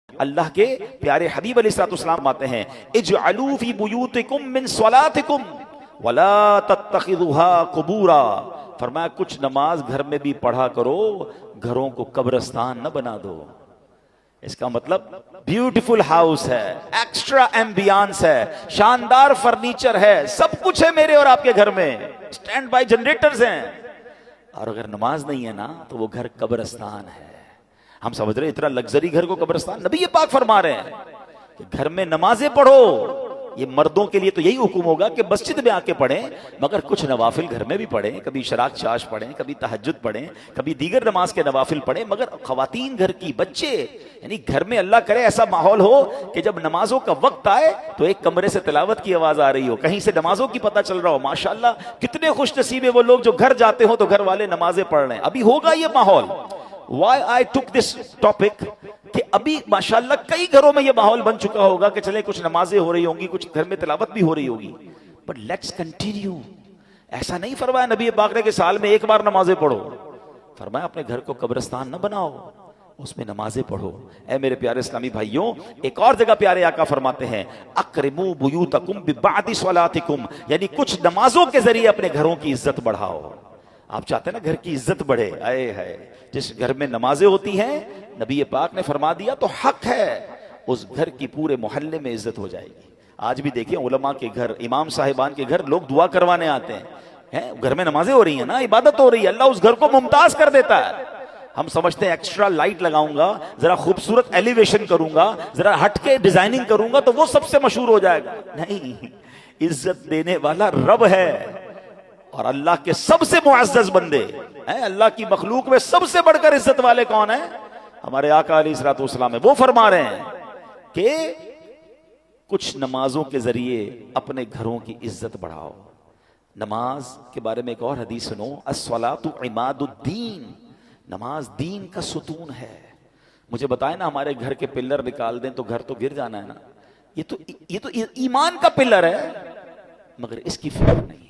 اللہ کے پیارے حبیب علیہ الصلوۃ والسلام آتے ہیں اجعلوا فی بیوتکم من صلاتکم ولا تتخذوها قبورا، فرمایا کچھ نماز گھر میں بھی پڑھا کرو، گھروں کو قبرستان نہ بنا دو۔ اس کا مطلب بیوٹیفل ہاؤس ہے، ایکسٹرا ایمبیانس ہے، شاندار فرنیچر ہے، سب کچھ ہے میرے اور آپ کے گھر میں، سٹینڈ بائی جنریٹرز ہیں، اور اگر نماز نہیں ہے نا تو وہ گھر قبرستان ہے۔ ہم سمجھ رہے ہیں اتنا لگژری گھر کو قبرستان، نبی یہ پاک فرما رہے ہیں کہ گھر میں نمازیں پڑھو۔ یہ مردوں کے لیے تو یہی حکم ہوگا کہ مسجد میں آ کے پڑھیں، مگر کچھ نوافل گھر میں بھی پڑھیں، کبھی شراق چاش پڑھیں، کبھی تہجد پڑھیں، کبھی دیگر نماز کے نوافل پڑھیں، مگر خواتین گھر کی، بچے، یعنی گھر میں اللہ کرے ایسا ماحول ہو کہ جب نمازوں کا وقت آئے تو ایک کمرے سے تلاوت کی آواز آ رہی ہو، کہیں سے نمازوں کی پتہ چل رہا ہو۔ ماشاءاللہ کتنے خوش نصیب ہیں وہ لوگ جو گھر جاتے ہوں تو گھر والے نمازیں پڑھ رہے ہیں۔ ابھی ہوگا یہ ماحول۔ Why I took this topic کہ ابھی ماشاءاللہ کئی گھروں میں یہ ماحول بن چکا ہوگا کہ چلے کچھ نمازیں ہو رہی ہوں گی، کچھ گھر میں تلاوت بھی ہو رہی ہوگی، but let's continue۔ ایسا نہیں فرمایا نبی پاک نے کہ سال میں ایک بار نمازیں پڑھو، فرمایا اپنے گھر کو قبرستان نہ بناؤ، اس میں نمازیں پڑھو۔ اے میرے پیارے اسلامی بھائیوں، ایک اور جگہ پیارے آقا فرماتے ہیں اکرموا بیوتکم ببعد صلاتکم، یعنی کچھ نمازوں کے ذریعے اپنے گھروں کی عزت بڑھاؤ۔ آپ چاہتے ہیں نا گھر کی عزت بڑھے، آئے ہے جس گھر میں نمازیں ہوتی ہیں نبی پاک نے فرما دیا تو حق ہے اس گھر کی پورے محلے میں عزت ہو جائے گی۔ آج بھی دیکھیں علماء کے گھر، امام صاحبان کے گھر لوگ دعا کروانے آتے ہیں، گھر میں نمازیں ہو رہی ہیں نا، عبادت ہو رہی ہے، اللہ اس گھر کو ممتاز کر دیتا ہے۔ ہم سمجھتے ہیں ایکسٹرا لائٹ لگاؤں گا، ذرا خوبصورت ایلیویشن کروں گا، ذرا ہٹ کے ڈیزائننگ کروں گا تو وہ سب سے مشہور ہو جائے گا۔ نہیں، عزت دینے والا رب ہے، اور اللہ کے سب سے معزز بندے ہیں، اللہ کی مخلوق میں سب سے بڑھ کر عزت والے کون ہیں؟ ہمارے آقا علیہ الصلوۃ والسلام ہے۔ وہ فرما رہے ہیں کہ کچھ نمازوں کے ذریعے اپنے گھروں کی عزت بڑھاؤ۔ نماز کے بارے میں ایک اور حدیث سنو، الصلاۃ عماد الدین، نماز دین کا ستون ہے۔ مجھے بتائیں نا، ہمارے گھر کے پلر نکال دیں تو گھر تو گر جانا ہے نا، یہ تو ایمان کا پلر ہے، مگر اس کی فکر نہیں۔